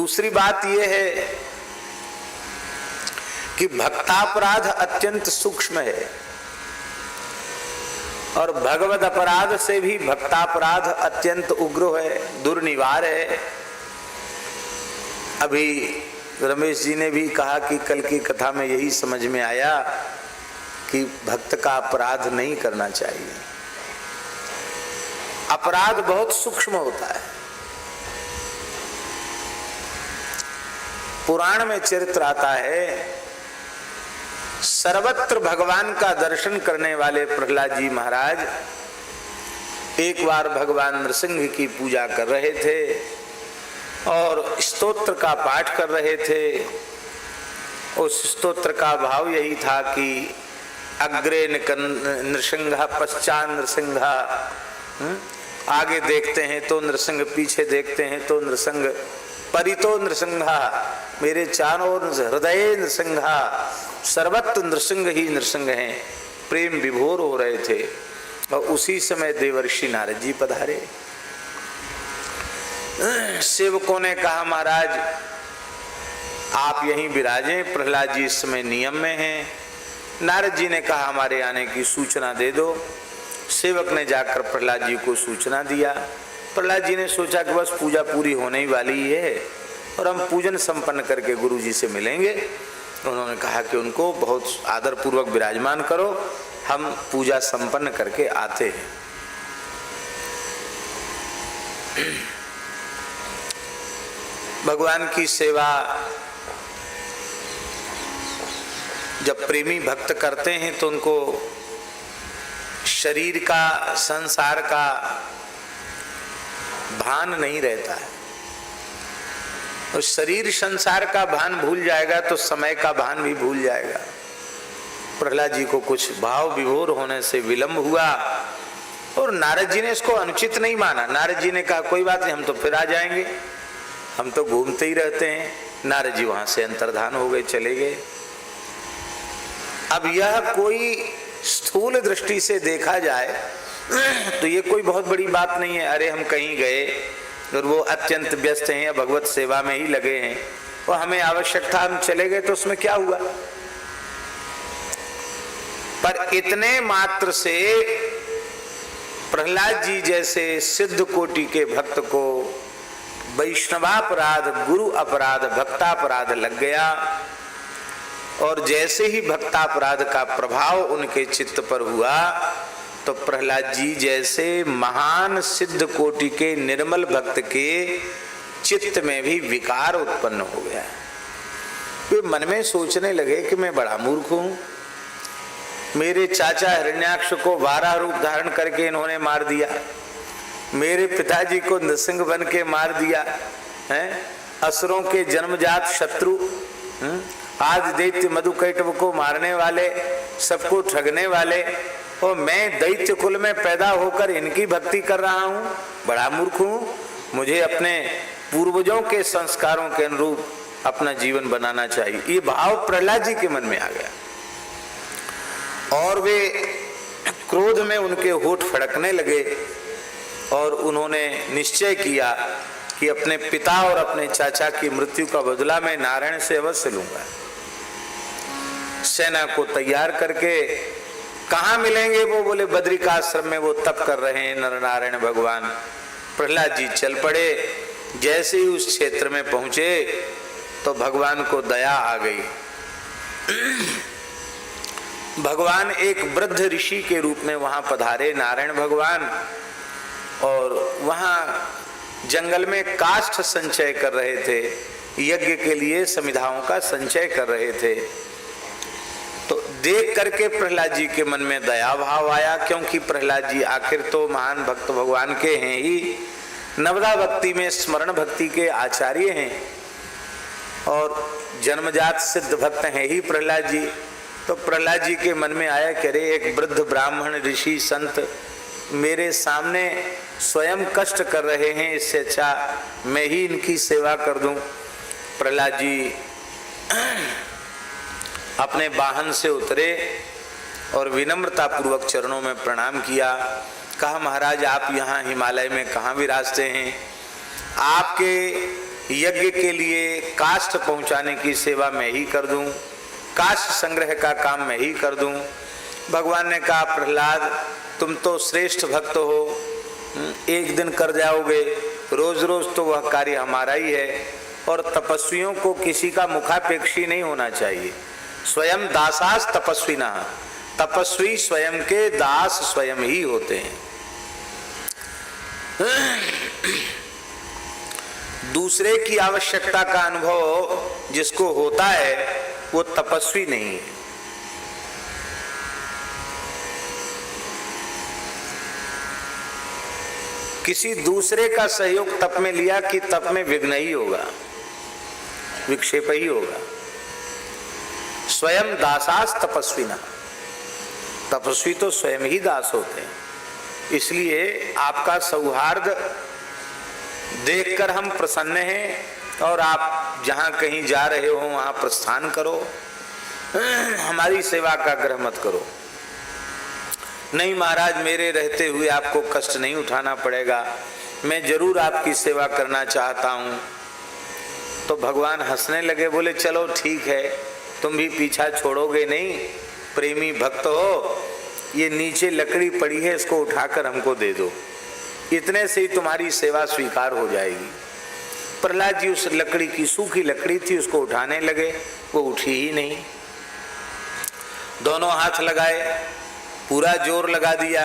दूसरी बात यह है कि भक्तापराध अत्यंत सूक्ष्म है और भगवद अपराध से भी भक्तापराध अत्यंत उग्र है, दुर्निवार है। अभी रमेश जी ने भी कहा कि कल की कथा में यही समझ में आया कि भक्त का अपराध नहीं करना चाहिए। अपराध बहुत सूक्ष्म होता है। पुराण में चरित्र आता है, सर्वत्र भगवान का दर्शन करने वाले प्रहलाद जी महाराज एक बार भगवान नृसिंह की पूजा कर रहे थे और स्तोत्र का पाठ कर रहे थे। उस स्तोत्र का भाव यही था कि अग्रे नृसिंह पश्चात नृसिंह, आगे देखते हैं तो नृसिंह, पीछे देखते हैं तो नृसिंह, परितो नृसिंह, मेरे चारों ओर हृदय नृसिंह, सर्वत्र नृसिंह ही नृसिंह हैं। प्रेम विभोर हो रहे थे और उसी समय देवर्षि नारद जी पधारे। सेवकों ने कहा महाराज आप यहीं विराजें, प्रहलाद जी इस समय नियम में हैं। नारद जी ने कहा हमारे आने की सूचना दे दो। सेवक ने जाकर प्रहलाद जी को सूचना दिया। प्रहलाद जी ने सोचा कि बस पूजा पूरी होने ही वाली है और हम पूजन संपन्न करके गुरु जी से मिलेंगे। उन्होंने कहा कि उनको बहुत आदर पूर्वक विराजमान करो, हम पूजा संपन्न करके आते हैं। भगवान की सेवा जब प्रेमी भक्त करते हैं तो उनको शरीर का, संसार का भान नहीं रहता है। और शरीर संसार का भान भूल जाएगा तो समय का भान भी भूल जाएगा। प्रहलाद जी को कुछ भाव विभोर होने से विलंब हुआ और नारद जी ने इसको अनुचित नहीं माना। नारद जी ने कहा कोई बात नहीं, हम तो फिर आ जाएंगे, हम तो घूमते ही रहते हैं। नारद जी वहां से अंतर्धान हो गए, चले गए। अब यह कोई स्थूल दृष्टि से देखा जाए तो ये कोई बहुत बड़ी बात नहीं है। अरे हम कहीं गए और वो अत्यंत व्यस्त हैं या भगवत सेवा में ही लगे हैं और हमें आवश्यकता, हम चले गए तो उसमें क्या हुआ। पर इतने मात्र से प्रहलाद जी जैसे सिद्ध कोटि के भक्त को वैष्णवापराध, गुरु अपराध, भक्तापराध लग गया और जैसे ही भक्तापराध का प्रभाव उनके चित्त पर हुआ तो प्रहलाद जी जैसे महान सिद्ध कोटि के निर्मल भक्त के चित्त में भी विकार उत्पन्न हो गया। वे मन में सोचने लगे कि मैं बड़ा मूर्ख हूं, मेरे चाचा हिरण्याक्ष को 12 रूप धारण करके इन्होंने मार दिया, मेरे पिताजी को नृसिंह बन के मार दिया है, असुरों के जन्मजात शत्रु, आज दैत्य मधुकैटव को मारने वाले, सबको ठगने वाले, और मैं दैत्य कुल में पैदा होकर इनकी भक्ति कर रहा हूं, बड़ा मूर्ख हूं। मुझे अपने पूर्वजों के संस्कारों के अनुरूप अपना जीवन बनाना चाहिए। ये भाव प्रहलाद जी के मन में आ गया और वे क्रोध में उनके होठ फड़कने लगे और उन्होंने निश्चय किया कि अपने पिता और अपने चाचा की मृत्यु का बदला मैं नारायण से अवश्य लूंगा। सेना को तैयार करके कहाँ मिलेंगे वो, बोले बद्रिकाश्रम में वो तप कर रहे हैं नर नारायण भगवान। प्रहलाद जी चल पड़े। जैसे ही उस क्षेत्र में पहुंचे तो भगवान को दया आ गई। भगवान एक वृद्ध ऋषि के रूप में वहां पधारे, नारायण भगवान, और वहां जंगल में काष्ठ संचय कर रहे थे, यज्ञ के लिए समिधाओं का संचय कर रहे थे। तो देख करके प्रहलाद जी के मन में दया भाव आया, क्योंकि प्रहलाद जी आखिर तो महान भक्त भगवान के हैं ही, नवदा भक्ति में स्मरण भक्ति के आचार्य हैं और जन्मजात सिद्ध भक्त हैं ही प्रहलाद जी। तो प्रहलाद जी के मन में आया कि अरे एक वृद्ध ब्राह्मण ऋषि संत मेरे सामने स्वयं कष्ट कर रहे हैं, इससे अच्छा मैं ही इनकी सेवा कर दूं। प्रहलाद जी अपने वाहन से उतरे और विनम्रता पूर्वक चरणों में प्रणाम किया। कहा महाराज आप यहाँ हिमालय में कहाँ विराजते हैं? आपके यज्ञ के लिए काष्ठ पहुंचाने की सेवा मैं ही कर दूं, काष्ठ संग्रह का काम मैं ही कर दूं। भगवान ने कहा प्रहलाद तुम तो श्रेष्ठ भक्त हो, एक दिन कर जाओगे, रोज रोज तो वह कार्य हमारा ही है। और तपस्वियों को किसी का मुखापेक्षी नहीं होना चाहिए। स्वयं दासास तपस्विना, तपस्वी स्वयं के दास स्वयं ही होते हैं। दूसरे की आवश्यकता का अनुभव जिसको होता है वो तपस्वी नहीं है। किसी दूसरे का सहयोग तप में लिया कि तप में विघ्न ही होगा, विक्षेप ही होगा। स्वयं दासास तपस्विना, तपस्वी तो स्वयं ही दास होते हैं। इसलिए आपका सौहार्द देखकर हम प्रसन्न हैं और आप जहां कहीं जा रहे हो वहां प्रस्थान करो, हमारी सेवा का आग्रह मत करो। नहीं महाराज मेरे रहते हुए आपको कष्ट नहीं उठाना पड़ेगा, मैं जरूर आपकी सेवा करना चाहता हूं। तो भगवान हंसने लगे, बोले चलो ठीक है, तुम भी पीछा छोड़ोगे नहीं, प्रेमी भक्त हो, ये नीचे लकड़ी पड़ी है इसको उठाकर हमको दे दो, इतने से ही तुम्हारी सेवा स्वीकार हो जाएगी। प्रहलाद जी उस लकड़ी की, सूखी लकड़ी थी, उसको उठाने लगे, वो उठी ही नहीं। दोनों हाथ लगाए, पूरा जोर लगा दिया।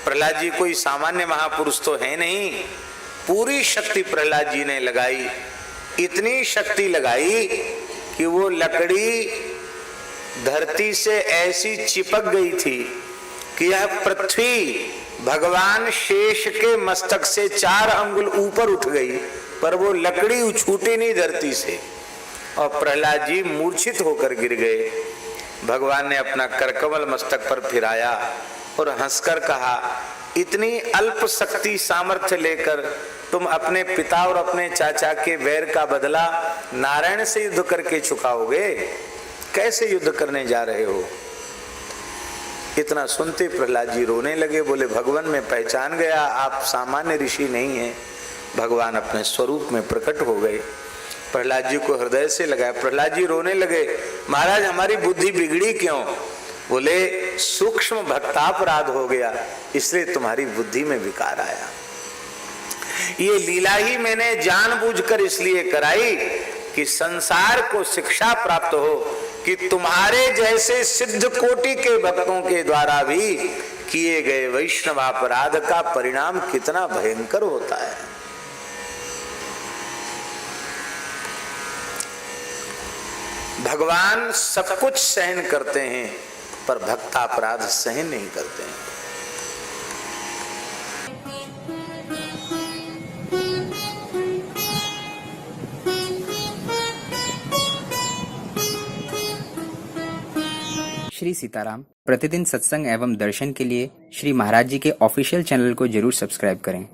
प्रहलाद जी कोई सामान्य महापुरुष तो है नहीं, पूरी शक्ति प्रहलाद जी ने लगाई। इतनी शक्ति लगाई कि वो लकड़ी धरती से ऐसी चिपक गई थी कि यह पृथ्वी भगवान शेष के मस्तक से 4 अंगुल ऊपर उठ गई, पर वो लकड़ी छूटी नहीं धरती से, और प्रहलाद जी मूर्छित होकर गिर गए। भगवान ने अपना करकमल मस्तक पर फिराया और हंसकर कहा, इतनी अल्प शक्ति सामर्थ्य लेकर तुम अपने पिता और अपने चाचा के वैर का बदला नारायण से युद्ध करके चुकाओगे? कैसे युद्ध करने जा रहे हो? इतना सुनते प्रहलाद जी रोने लगे, बोले भगवान मैं पहचान गया आप सामान्य ऋषि नहीं हैं। भगवान अपने स्वरूप में प्रकट हो गए, प्रहलाद जी को हृदय से लगाया। प्रहलाद जी रोने लगे, महाराज हमारी बुद्धि बिगड़ी क्यों? बोले सूक्ष्म भक्तापराध हो गया, इसलिए तुम्हारी बुद्धि में विकार आया। ये लीला ही मैंने जानबूझकर इसलिए कराई कि संसार को शिक्षा प्राप्त हो कि तुम्हारे जैसे सिद्ध कोटि के भक्तों के द्वारा भी किए गए वैष्णव अपराध का परिणाम कितना भयंकर होता है। भगवान सब कुछ सहन करते हैं पर भक्तापराध सहन नहीं करते हैं। श्री सीताराम प्रतिदिन सत्संग एवं दर्शन के लिए श्री महाराज जी के ऑफिशियल चैनल को जरूर सब्सक्राइब करें।